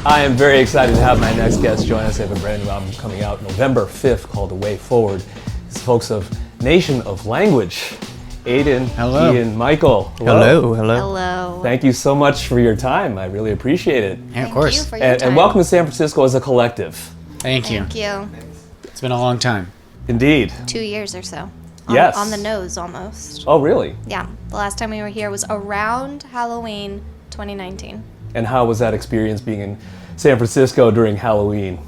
I am very excited to have my next guest join us. They have a brand new album coming out November 5th called The Way Forward. It's folks of Nation of Language. Aiden, Hello. Ian, Michael. Hello. Hello. Thank you so much for your time. I really appreciate it. Yeah, of course. Thank you for your time. And welcome to San Francisco as a collective. Thank you. Thank you. It's been a long time. Indeed. 2 years or so. Yes. On the nose, almost. Oh, really? Yeah. The last time we were here was around Halloween 2019. And how was that experience being in San Francisco during Halloween?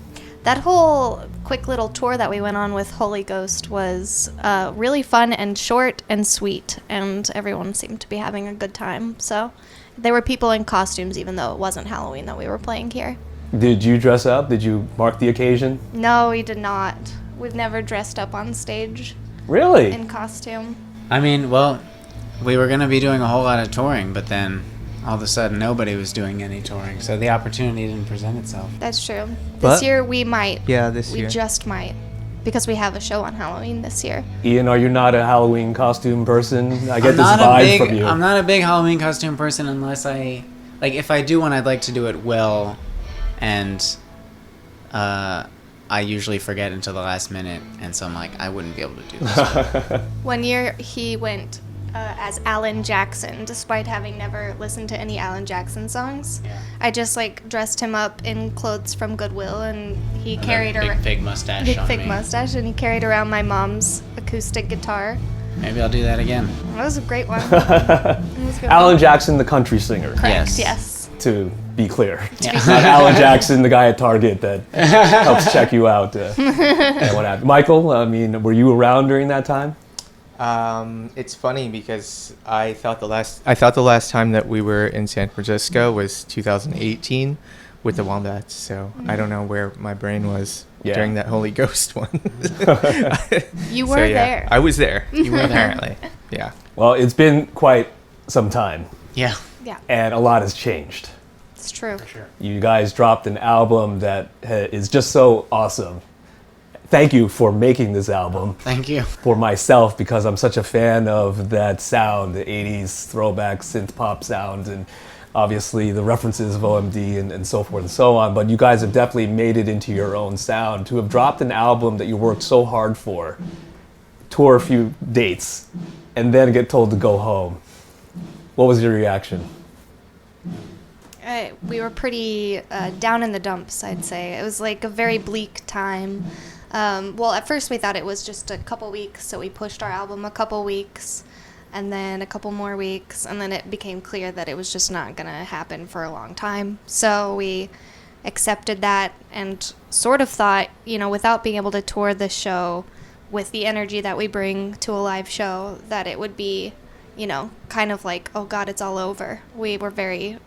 That whole quick little tour that we went on with Holy Ghost was really fun and short and sweet, and everyone seemed to be having a good time. So there were people in costumes, even though it wasn't Halloween that we were playing here. Did you dress up? Did you mark the occasion? No, we did not. We've never dressed up on stage Really? in costume. I mean, well, we were going to be doing a whole lot of touring, but then all of a sudden nobody was doing any touring, so the opportunity didn't present itself. That's true. This But- year we might. Yeah, this We year. just might. Because we have a show on Halloween this year. Ian, are you not a Halloween costume person? I get I'm this not vibe from you. I'm not a big Halloween costume person unless if I do one, I'd like to do it well, and I usually forget until the last minute, and so I'm like, I wouldn't be able to do this. One year he went as Alan Jackson, despite having never listened to any Alan Jackson songs. Yeah. I just dressed him up in clothes from Goodwill, and he carried big around fig mustache big on fig me. mustache, and he carried around my mom's acoustic guitar. Maybe I'll do that again. That was a great one. It was a good Alan one. Jackson, the country singer, Correct. Yes. Yes. to be clear. Yeah. Not Alan Jackson, the guy at Target that helps check you out. And what happened. Michael, I mean, were you around during that time? It's funny because I thought the last time that we were in San Francisco was 2018 with the Wombats. So I don't know where my brain was Yeah. during that Holy Ghost one. You So, were yeah, there. I was there. You were there. Apparently. Yeah. Well, it's been quite some time, Yeah. Yeah, and a lot has changed. it's true. Sure. You guys dropped an album that is just so awesome. Thank you for making this album. Thank you. For myself, because I'm such a fan of that sound, the 80s throwback synth pop sound, and obviously the references of OMD and so forth and so on. But you guys have definitely made it into your own sound. To have dropped an album that you worked so hard for, tour a few dates, and then get told to go home. What was your reaction? We were pretty down in the dumps, I'd say. It was like a very bleak time. Well, at first we thought it was just a couple weeks, so we pushed our album a couple weeks, and then a couple more weeks, and then it became clear that it was just not going to happen for a long time. So we accepted that and sort of thought, without being able to tour this show with the energy that we bring to a live show, that it would be, kind of like, oh God, it's all over. We were very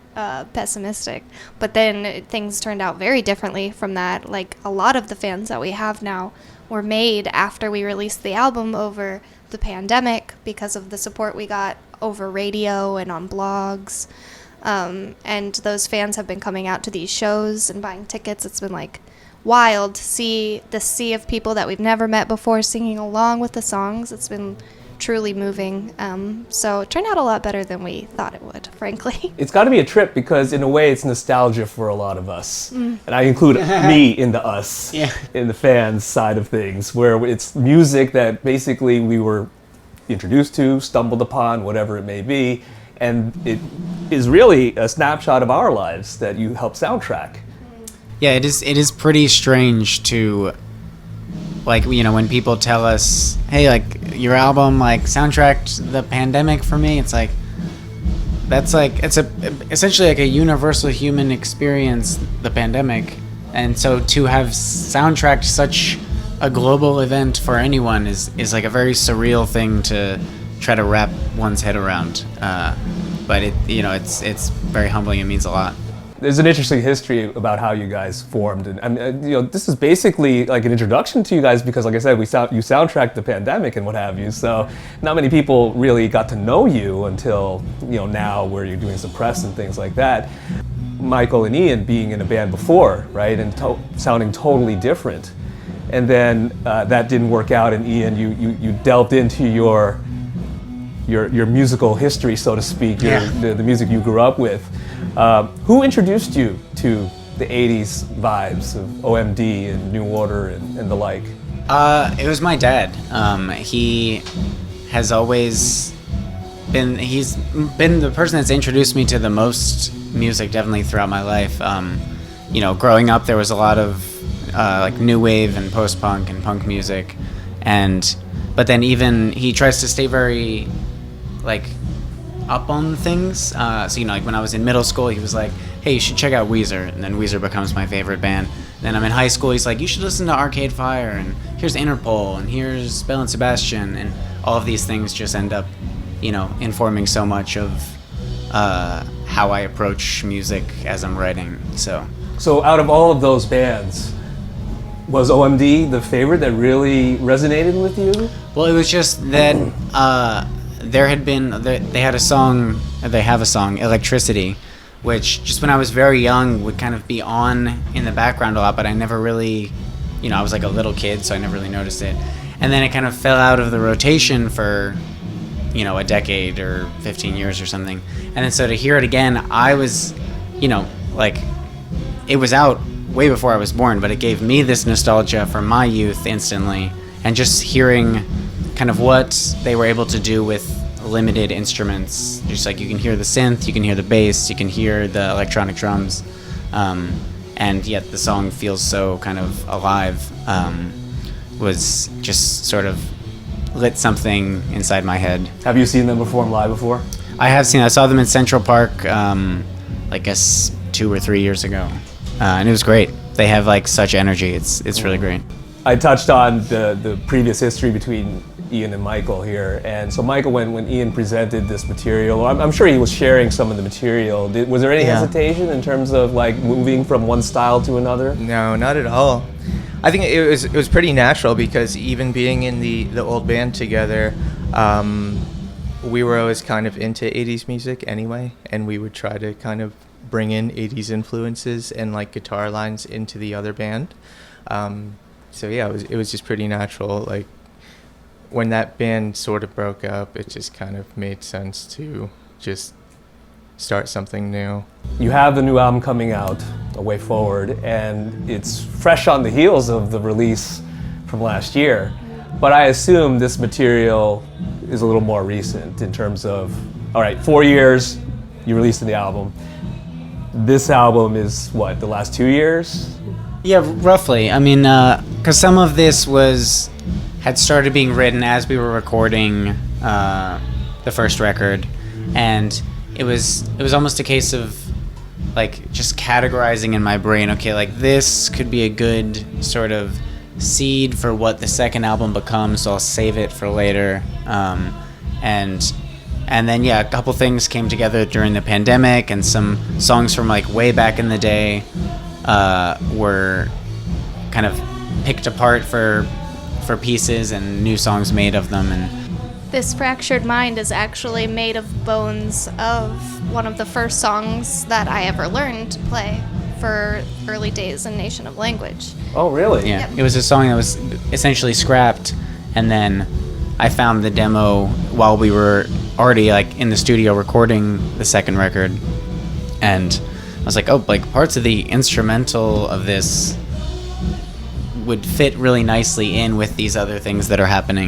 pessimistic. But then things turned out very differently from that. Like, a lot of the fans that we have now were made after we released the album over the pandemic because of the support we got over radio and on blogs. And those fans have been coming out to these shows and buying tickets. It's been wild to see the sea of people that we've never met before singing along with the songs. It's been truly moving. So it turned out a lot better than we thought it would, frankly. It's got to be a trip because in a way it's nostalgia for a lot of us. And I include me in the us, Yeah. in the fans side of things, where it's music that basically we were introduced to, stumbled upon, whatever it may be. And it is really a snapshot of our lives that you help soundtrack. Yeah, it is pretty strange to, when people tell us, hey, your album, soundtracked the pandemic for me, it's it's essentially a universal human experience, the pandemic. And so to have soundtracked such a global event for anyone is a very surreal thing to try to wrap one's head around. But it's very humbling. It means a lot. There's an interesting history about how you guys formed, and this is basically like an introduction to you guys because, like I said, you soundtracked the pandemic and what have you. So, not many people really got to know you until now, where you're doing some press and things like that. Michael and Ian being in a band before, right, and sounding totally different, and then that didn't work out, and Ian, you delved into your musical history, so to speak, the music you grew up with. Who introduced you to the 80s vibes of OMD and New Order and the like? It was my dad. He has always he's been the person that's introduced me to the most music definitely throughout my life. You know, growing up there was a lot of like new wave and post-punk and punk music, but then even he tries to stay very like up on things. So you know, like when I was in middle school, he was like, "Hey, you should check out Weezer," and then Weezer becomes my favorite band. Then I'm in high school, he's like, "You should listen to Arcade Fire, and here's Interpol, and here's Belle and Sebastian," and all of these things just end up, you know, informing so much of how I approach music as I'm writing. So out of all of those bands, was OMD the favorite that really resonated with you? Well, it was just that they have a song, Electricity, which just when I was very young would kind of be on in the background a lot, but I never really, you know, I was like a little kid, so I never really noticed it. And then it kind of fell out of the rotation for, you know, a decade or 15 years or something. And then so to hear it again, I was, you know, like, it was out way before I was born, but it gave me this nostalgia from my youth instantly. And just hearing kind of what they were able to do with limited instruments, just like you can hear the synth, you can hear the bass, you can hear the electronic drums, and yet the song feels so kind of alive, was just sort of lit something inside my head. Have you seen them perform live before? I saw them in Central Park, I guess 2 or 3 years ago, and it was great. They have like such energy. It's really great. I touched on the previous history between Ian and Michael here, and so Michael, when Ian presented this material, or I'm sure he was sharing some of the material, was there any hesitation in terms of like moving from one style to another? No, not at all. I think it was pretty natural because even being in the old band together, we were always kind of into 80s music anyway, and we would try to kind of bring in 80s influences and like guitar lines into the other band. So yeah, it was just pretty natural. Like when that band sort of broke up, it just kind of made sense to just start something new. You have the new album coming out, A Way Forward, and it's fresh on the heels of the release from last year. But I assume this material is a little more recent in terms of, all right, 4 years, you released the album. This album is what, the last 2 years? Yeah, roughly. I mean, because some of this had started being written as we were recording the first record, and it was almost a case of like just categorizing in my brain, okay, like this could be a good sort of seed for what the second album becomes, so I'll save it for later. And then yeah, a couple things came together during the pandemic, and some songs from like way back in the day were kind of picked apart for pieces and new songs made of them. And This Fractured Mind is actually made of bones of one of the first songs that I ever learned to play for early days in Nation of Language. Oh, really? yeah, Yep. It was a song that was essentially scrapped, and then I found the demo while we were already like in the studio recording the second record, and I was like, oh, like parts of the instrumental of this would fit really nicely in with these other things that are happening.